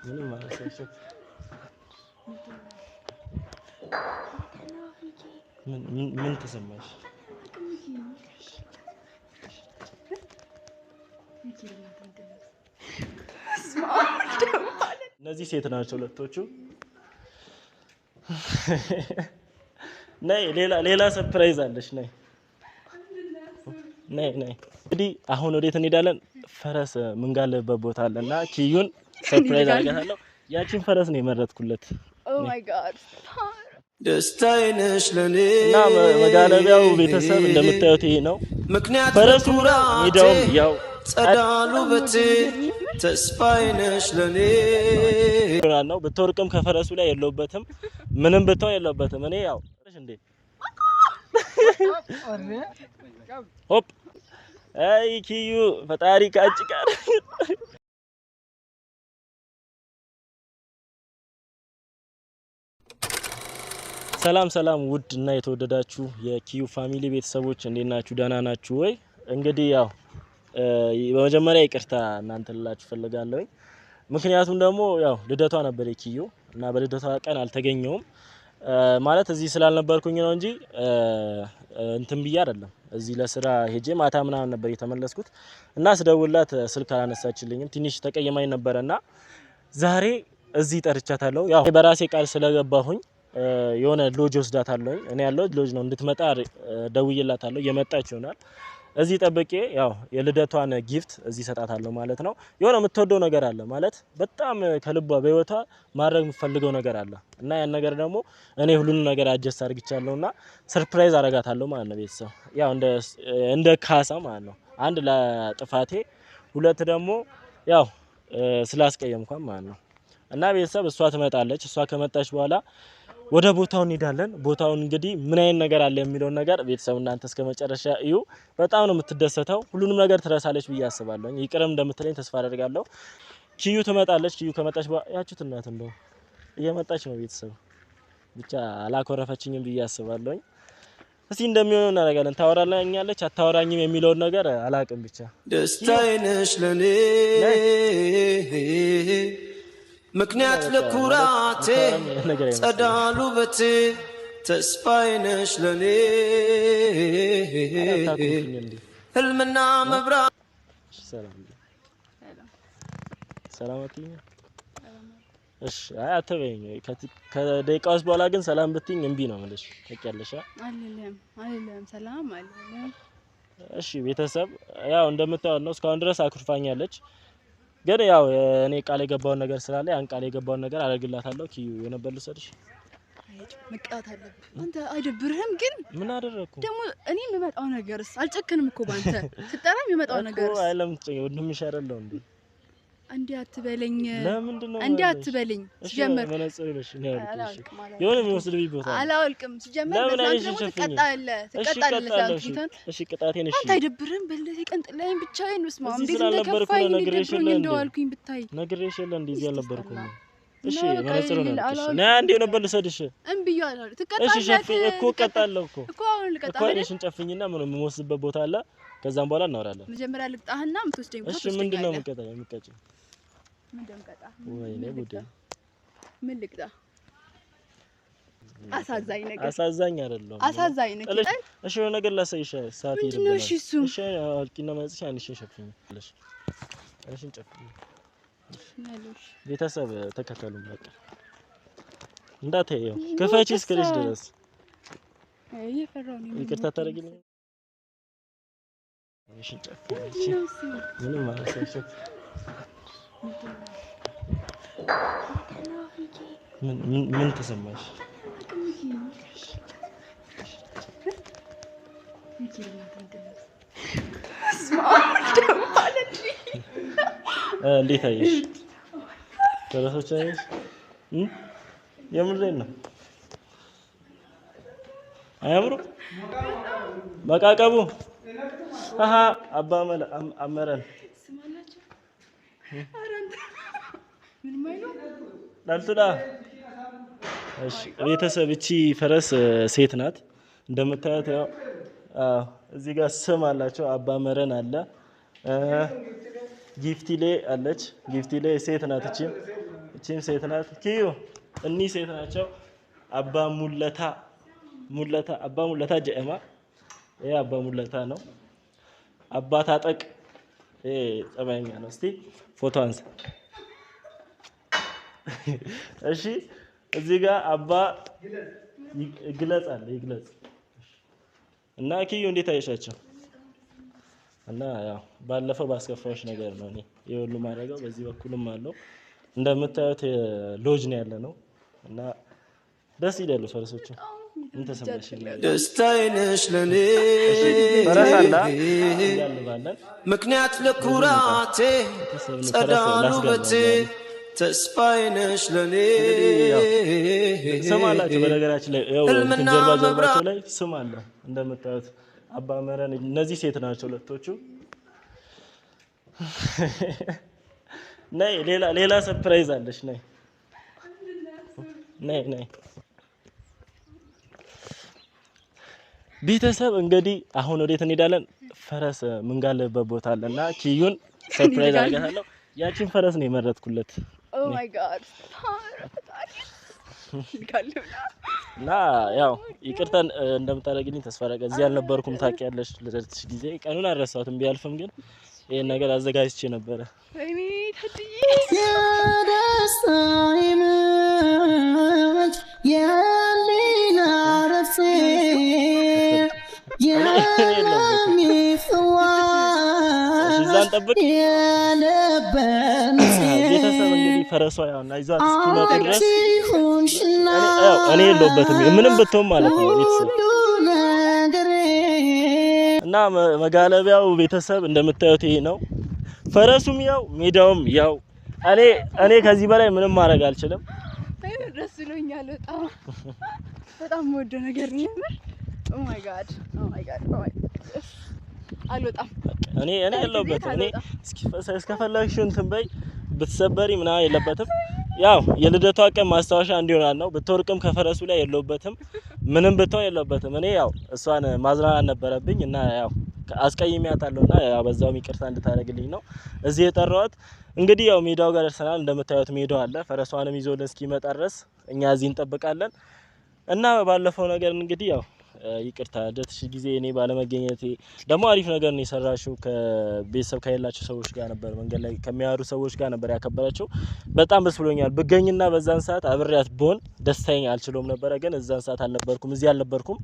ምንም አላሰብሽም ምን ተሰማሽ እነዚህ ሴት ናቸው ሁለቶቹ ነይ ሌላ ሰርፕራይዝ አለሽ ነይ እንግዲህ አሁን ወዴት እንሄዳለን ፈረስ ምንጋለበት ቦታ አለና ኪዩን ሰርፕራይዝ አደርጋታለሁ ያቺን ፈረስ ነው የመረጥኩለት ኦ ማይ ጋድ ደስታዬ ነሽ ለኔ እና መጋለቢያው ቤተሰብ እንደምታዩት ይሄ ነው ፈረሱ ሜዳውም ያው ጸዳሉ በቴ ተስፋዬ ነሽ ለኔ ነው ብትወርቅም ከፈረሱ ላይ የለውበትም ምንም ብትሆን የለውበትም እኔ ያው እንዴ ሆፕ አይ ኪዩ ፈጣሪ ካጭ ጋር ሰላም ውድ እና የተወደዳችሁ የኪዩ ፋሚሊ ቤተሰቦች እንዴት ናችሁ ደህና ናችሁ ወይ እንግዲህ ያው በመጀመሪያ ይቅርታ እናንተ ልላችሁ ፈልጋለሁ ምክንያቱም ደግሞ ያው ልደቷ ነበር የኪዩ እና በልደቷ ቀን አልተገኘውም ማለት እዚህ ስላልነበርኩኝ ነው እንጂ እንትን ብዬ አይደለም እዚህ ለስራ ሄጄ ማታ ምናምን ነበር የተመለስኩት እና ስደውላት ስልክ አላነሳችልኝም ትንሽ ተቀየማኝ ነበርና ዛሬ እዚህ ጠርቻታለሁ ያው በራሴ ቃል ስለገባሁኝ የሆነ ሎጅ ወስዳታለሁ እኔ ያለው ሎጅ ነው እንድትመጣ ደውዬላታለሁ የመጣች ይሆናል እዚህ ጠብቄ ያው የልደቷን ጊፍት እዚህ ሰጣታለሁ ማለት ነው የሆነ የምትወደው ነገር አለ ማለት በጣም ከልቧ በህይወቷ ማድረግ የምትፈልገው ነገር አለ እና ያን ነገር ደግሞ እኔ ሁሉንም ነገር አጀስት አድርግቻለሁና ሰርፕራይዝ አረጋታለሁ ማለት ነው ቤተሰብ ያው እንደ ካሳ ማለት ነው አንድ ለጥፋቴ ሁለት ደግሞ ያው ስላስቀየምኳን ማለት ነው እና ቤተሰብ እሷ ትመጣለች እሷ ከመጣች በኋላ ወደ ቦታው እንሄዳለን ቦታውን እንግዲህ ምን አይነት ነገር አለ የሚለው ነገር ቤተሰብ እናንተ እስከመጨረሻ እዩ በጣም ነው የምትደሰተው ሁሉንም ነገር ትረሳለች ብዬ አስባለሁ ይቅርም እንደምትለኝ ተስፋ አደርጋለሁ ኪዩ ትመጣለች ኪዩ ከመጣች ያቺት እናት እንደው እየመጣች ነው ቤተሰብ ብቻ አላኮረፈችኝም ብዬ አስባለሁ እስቲ እንደሚሆነው እናደርጋለን ታወራኛለች አታወራኝም የሚለው ነገር አላቅም ብቻ ደስታዬ ነሽ ለኔ ምክንያት ለኩራቴ ጸዳሉ በቴ ተስፋዬ ነሽ ለኔ ህልምና መብራት ሰላም አትይኝ እሺ አትበይኝ ከደቂቃዎች በኋላ ግን ሰላም ብትይኝ እምቢ ነው ማለት ታውቂያለሽ አይደለም ሰላም አይደለም እሺ ቤተሰብ ያው እንደምታውቁ ነው እስካሁን ድረስ አኩርፋኛለች ግን ያው እኔ ቃል የገባውን ነገር ስላለ ያን ቃል የገባውን ነገር አደርግላታለሁ ኪዩ የነበር ልሰድሽ መቃወት አለብህ አንተ አይደብርህም ግን ምን አደረኩ ደግሞ እኔ የምመጣው ነገርስ አልጨከንም እኮ ባንተ ስጠራም የመጣው ነገርስ አይለም ወንድም ይሻረለው እንዴ አንዴ አትበለኝ ለምንድን ነው አንዴ አትበለኝ ሲጀመር መነጽር ይለሽ ነው ያልኩሽ የሆነ የሚወስድብኝ ቦታ አላወልቅም ሲጀመር ለምን ደግሞ ትቀጣለህ እሺ ቅጣቴን እሺ አንተ አይደብርህም በለዚህ ቀን ጥላዬን ብቻዬን ወስማ እንዴት እንደከፋኝ ነግሬሽልኝ እንደዋልኩኝ ብታይ ነግሬሽልኝ እንደዚህ አልነበርኩም እሺ መነጽር ነው ያልኩሽ ና አንዴ ነበር ልሰድሽ እንብዩ አላለ ትቀጣለህ እሺ እኮ ቀጣለሁ እኮ አሁን ልቀጣህ እኮ እሺ እንጨፍኝና ምን የምወስድበት ቦታ አለ ከዛም በኋላ እናወራለን መጀመሪያ ልቅጣህና የምትወስደኝ ቦታ እሺ ምንድነው የምትቀጣኝ ምንድነው ቀጣ ወይኔ ጉዴ ምን ልቅጣ አሳዛኝ ነገር አሳዛኝ አይደለም አሳዛኝ ነገር እሺ የሆነ ነገር ላሳይሽ ሰዓት ይደብራል እሺ እሱ እሺ አልቂና ማጽሽ አንቺ ሸፍኝ እሺ እንጨፍኝ ቤተሰብ ተከታተሉን በቃ እንዳትየው ከፈቺ እስክሪሽ ድረስ እየፈራው ነው ይቅርታ ታደርጊልኝ እሺ እንጨፍኝ ምንም አላሰብሽም ምን ተሰማሽ እንዴት አየሽ ተረሶች አየሽ የምንድን ነው አያምሩ መቃቀቡ አሃ አባ አመረን ምን ማይለው ዳልቱዳ እሺ ቤተሰብ እቺ ፈረስ ሴት ናት እንደምታዩት ያው እዚህ ጋር ስም አላቸው አባ መረን አለ ጊፍቲሌ አለች። ጊፍቲሌ ሴት ናት። እቺም ሴት ናት። ኪዩ እኒህ ሴት ናቸው። አባ ሙለታ ጀኤማ ይሄ አባ ሙለታ ነው። አባ ታጠቅ ይሄ ጸባይኛ ነው። እስቲ ፎቶ አንሳ። እሺ እዚህ ጋር አባ ይግለጽ እና ኪዩ እንዴት አየሻቸው? እና ያው ባለፈው ባስከፋዎች ነገር ነው እኔ የሁሉ ማድረገው በዚህ በኩልም አለው እንደምታዩት ሎጅ ነው ያለ ነው እና ደስ ይላሉ ፈረሶቹ። ምን ተሰማሽ? ደስታዬ ነሽ ለኔ ምክንያት ለኩራቴ ጸዳሉ ውበቴ ተስፋዬ ነሽ ለኔ ስም አላቸው። በነገራችን ላይ ያው ጀርባቸው ላይ ስም አለ እንደምታዩት አባ መረን። እነዚህ ሴት ናቸው ሁለቶቹ። ነይ ሌላ ሰርፕራይዝ አለሽ። ነይ ቤተሰብ እንግዲህ አሁን ወዴት እንሄዳለን? ፈረስ ምንጋለበት ቦታ አለና ኪዩን ሰርፕራይዝ አደርጋታለሁ። ያቺን ፈረስ ነው የመረጥኩለት። ኦ ማይ ጋድ እና ያው ይቅርታ እንደምታደርግልኝ ተስፋ አደርጋለሁ። እዚህ አልነበርኩም ታውቂያለሽ። ለዚህ ጊዜ ቀኑን አልረሳሁትም። ቢያልፍም ግን ይሄን ነገር አዘጋጅቼ ነበረ። ወይኔ ታዲያ የደስታዬ ምንጭ የህሊና ረፍቴ እዛን ጠብቅ የልቤን ቤተሰብ እንግዲህ ፈረሷ ያውና ይዟት እስኪመጡ ድረስ እኔ የለሁበትም ምንም ብትሆን ማለት ነው ቤተሰብ። እና መጋለቢያው ቤተሰብ እንደምታዩት ይሄ ነው። ፈረሱም ያው ሜዳውም ያው እኔ ከዚህ በላይ ምንም ማድረግ አልችልም። ደስ ይለኛል በጣም ወደው ነገር ነው። ኦ ማይ ጋድ አልወጣም። እኔ የለሁበትም። እኔ እስከፈለግሽው እንትን በይ ብትሰበሪ ምናምን የለበትም። ያው የልደቷ ቀን ማስታወሻ እንዲሆናል ነው። ብትወርቅም ከፈረሱ ላይ የለሁበትም። ምንም ብትሆን የለሁበትም። እኔ ያው እሷን ማዝናናት ነበረብኝ እና ያው አስቀይሜያታለሁና ያው በዛው ይቅርታ እንድታደርግልኝ ነው እዚህ የጠራኋት። እንግዲህ ያው ሜዳው ጋር ደርሰናል። እንደምታዩት ሜዳው አለ። ፈረሷንም ይዞልን እስኪመጣ ድረስ እኛ እዚህ እንጠብቃለን። እና ባለፈው ነገር እንግዲህ ያው ይቅርታ ደትሽ ጊዜ እኔ ባለመገኘቴ ደግሞ አሪፍ ነገር ነው የሰራሽው። ከቤተሰብ ከሌላቸው ሰዎች ጋር ነበር መንገድ ላይ ከሚያወሩ ሰዎች ጋር ነበር ያከበራቸው። በጣም ደስ ብሎኛል። ብገኝና በዛን ሰዓት አብሬያት ቦን ደስተኛ አልችሎም ነበር። ግን እዛን ሰዓት አልነበርኩም፣ እዚህ አልነበርኩም፣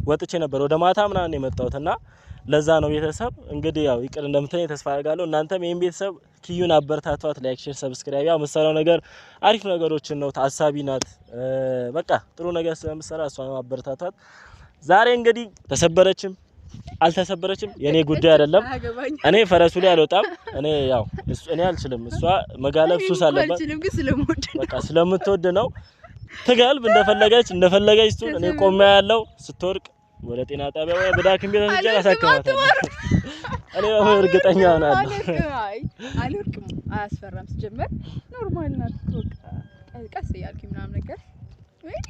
ወጥቼ ነበር ወደ ማታ ምናምን የመጣሁትና ለዛ ነው ቤተሰብ እንግዲህ ያው ይቅር እንደምትለኝ ተስፋ አደርጋለሁ። እናንተም ይሄን ቤተሰብ ኪዩን አበረታቷት። ላይክ፣ ሼር፣ ሰብስክራይብ። ያው መሰራው ነገር አሪፍ ነገሮችን ነው። ታሳቢ ናት። በቃ ጥሩ ነገር ስለምትሰራ እሷን አበረታቷት። ዛሬ እንግዲህ ተሰበረችም አልተሰበረችም የኔ ጉዳይ አይደለም። እኔ ፈረሱ ላይ አልወጣም። እኔ አልችልም። እሷ መጋለብ ሱስ አለባት። በቃ ስለምትወድ ነው። ትጋልብ እንደፈለገች ትሁን። እኔ ቆሜ ያለው ስትወርቅ ወደ ጤና ጣቢያ ወይ በዳክም ቤት አስጀራ አሳከማታለሁ። እኔ እርግጠኛ ሆናለሁ። አልወርቅም። አያስፈራም። ሲጀመር ኖርማል ናት። ቀስ እያልኩ ምናምን ነገር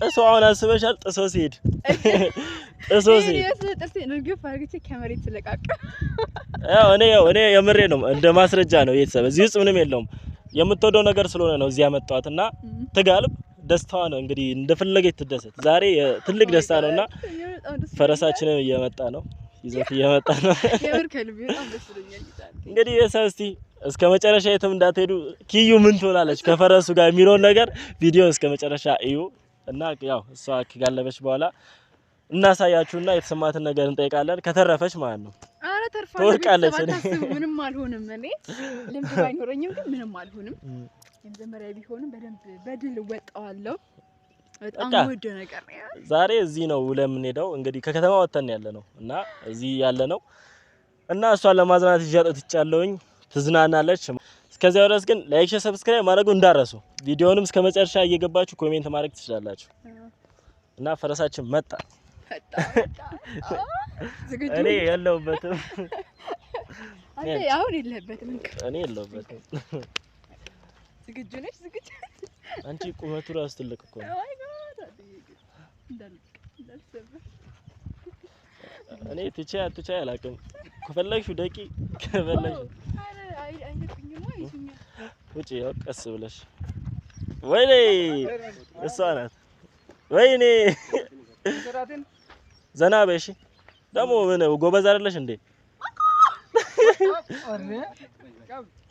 ጥሶ አሁን አስበሻል? ጥሶ ሲሄድ ጥርሴ ንግፍ አድርጌ ከመሬት ተለቃቀ። እኔ የምሬ ነው። እንደ ማስረጃ ነው ቤተሰብ። እዚህ ውስጥ ምንም የለውም። የምትወደው ነገር ስለሆነ ነው እዚህ ያመጣኋትና ትጋልብ። ደስታዋ ነው እንግዲህ እንደፈለገች ትደሰት። ዛሬ ትልቅ ደስታ ነውና ፈረሳችንን እየመጣ ነው ይዘት እየመጣ ነው። የምር ከልቤ በጣም ደስ ብሎኛል። እንግዲህ ቤተሰብ እስቲ እስከ መጨረሻ የትም እንዳትሄዱ። ኪዩ ምን ትሆናለች ከፈረሱ ጋር የሚለውን ነገር ቪዲዮ እስከ መጨረሻ እዩ እና ያው እሷ ከጋለበች በኋላ እናሳያችሁና የተሰማትን ነገር እንጠይቃለን። ከተረፈች ማለት ነው። አረ ተርፋለች። ትወርቃለች። ምንም አልሆንም። እኔ ልምድ ባይኖረኝም ግን ምንም አልሆንም። የመጀመሪያ ቢሆንም በደንብ በድል ወጣዋለሁ። በጣም ወደ ነገር ነው። ዛሬ እዚህ ነው ለምንሄደው እንግዲህ ከከተማ ወጥተን ያለ ነው እና እዚህ ያለ ነው እና እሷን ለማዝናናት ይዣጠት ይጫለውኝ ትዝናናለች። እስከዚያው ድረስ ግን ላይክ፣ ሼር፣ ሰብስክራይብ ማድረጉ እንዳረሱ። ቪዲዮውንም እስከ መጨረሻ እየገባችሁ ኮሜንት ማድረግ ትችላላችሁ። እና ፈረሳችን መጣ። እኔ የለሁበትም። አንተ አሁን የለህበትም። እኔ የለሁበትም። ዝግጁ ነሽ? ዝግጁ አንቺ ቁመቱ ራስ ትልቅ እኮ ነው። እኔ ትቻይ አላውቅም። ከፈለግሽው ደቂ ከፈለግሽ ውጪ ያው ቀስ ብለሽ ወይኔ እሷ ናት ወይኔ ዘና በይ እሺ ደግሞ ምን ጎበዝ አይደለሽ እንዴ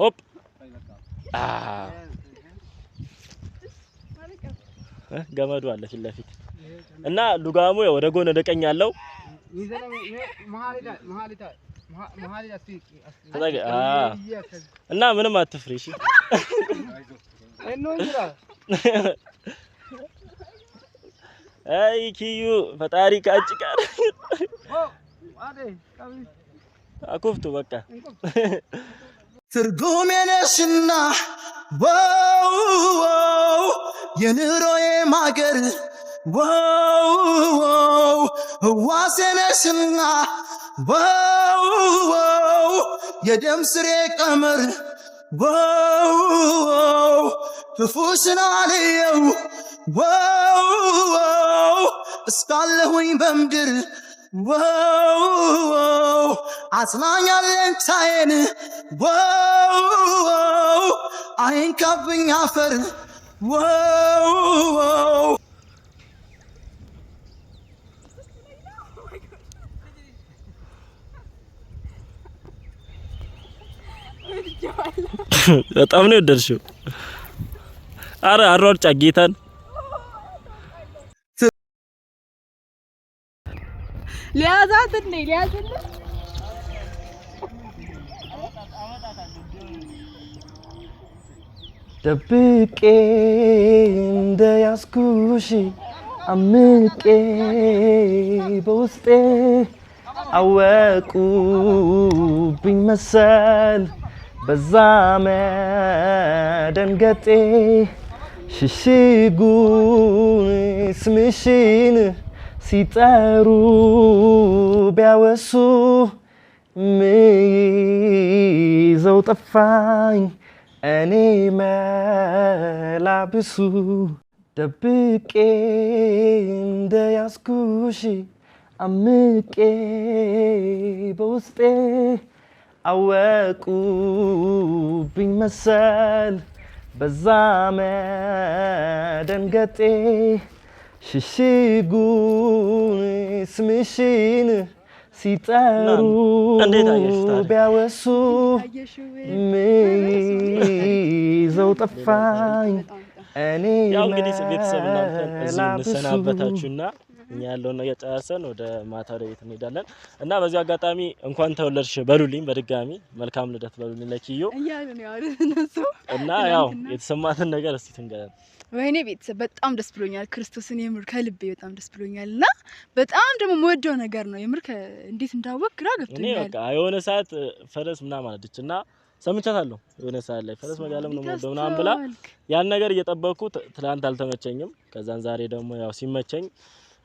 ሆፕ ገመዱ አለ ፊት ለፊት እና ሉጋሙ ወደ ጎን ወደ ቀኝ ያለው እና ምንም አትፍሪ እሺ አይ ኪዩ ፈጣሪ ካንቺ ጋር አኩፍቱ በቃ ትርጉሜ ነሽና ዋው የኑሮዬ ማገር ዋው ህዋሴ ነሽና ዋው የደም ስሬ ቀመር ዋው ክፉሽን አልየው ዋው እስካለሁኝ በምድር ዋው አጽናኛለን ታየን ዋው አይንካብኝ አፈር ዋው በጣም ነው የወደድሽው አረ አሯርጫ ጌታን ሊያዛት እንዴ ሊያዝልህ ደብቄ እንደያዝኩሽ አምቄ በውስጤ አወቁብኝ መሰል በዛ መደንገጤ ሽሽጉን ስምሽን ሲጠሩ ቢያወሱ ምይዘው ጠፋኝ እኔ መላብሱ ደብቄ እንደያዝኩሽ አምቄ በውስጤ አወቁብኝ መሰል በዛ መደንገጤ ሽሽጉን ስምሽን ሲጠሩ ቢያወሱ ምይዘው ጠፋኝ እኔ ያው እንግዲህ ቤተሰብ እናንተን እዚህ እንሰናበታችሁና እኛ ያለውን ነገር ጨርሰን ወደ ማታ ወደ ቤት እንሄዳለን እና በዚህ አጋጣሚ እንኳን ተወለድሽ በሉልኝ በድጋሚ መልካም ልደት በሉልኝ ለኪዮ እያሉ ነው ያሉት እና ያው የተሰማትን ነገር እስቲ ትንገረን ወይኔ ቤተሰብ በጣም ደስ ብሎኛል ክርስቶስን የምር ከልቤ በጣም ደስ ብሎኛልና በጣም ደግሞ የምወደው ነገር ነው የምር እንዴት እንዳወቅ ግራ ገብቶኛል እኔ በቃ የሆነ ሰዓት ፈረስ ምናምን አለችና ሰምቻታለሁ የሆነ ሰዓት ላይ ፈረስ መጋለም ነው ምናምን ብላ ያን ነገር እየጠበቅኩ ትላንት አልተመቸኝም ከዛን ዛሬ ደግሞ ያው ሲመቸኝ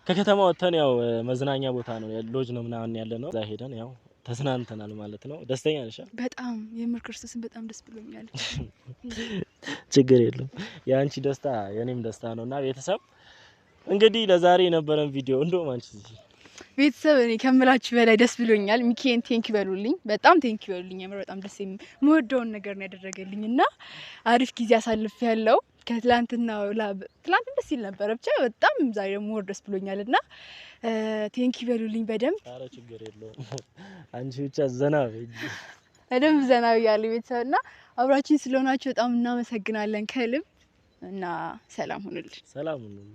ከከተማ ወጥተን ያው መዝናኛ ቦታ ነው ሎጅ ነው ምናምን ያለ ነው እዛ ሄደን ያው ተስናንተናል ማለት ነው ደስተኛ ነሽ በጣም የምር ክርስቶስን በጣም ደስ ብሎኛል ችግር የለም ያንቺ ደስታ የኔም ደስታ ነውና ቤተሰብ እንግዲህ ለዛሬ የነበረን ቪዲዮ እንደውም አንቺ ቤተሰብ እኔ ከምላችሁ በላይ ደስ ብሎኛል ሚኪን ቴንክ ይበሉልኝ በጣም ቴንክ ይበሉልኝ የምር በጣም ደስ የምወደውን ነገር ነው ያደረገልኝና አሪፍ ጊዜ አሳልፍ ያለው ከትላንትናው ትላንት ደስ ይል ነበር ብቻ በጣም ዛሬ ደግሞ ደስ ብሎኛልና ቴንክ ይበሉልኝ በደንብ ኧረ ችግር የለውም አንቺ ብቻ ዘና በደንብ ዘና ያለው ቤተሰብና አብራችን ስለሆናችሁ በጣም እናመሰግናለን ከልብ እና ሰላም ሁኑልኝ ሰላም ሁኑልኝ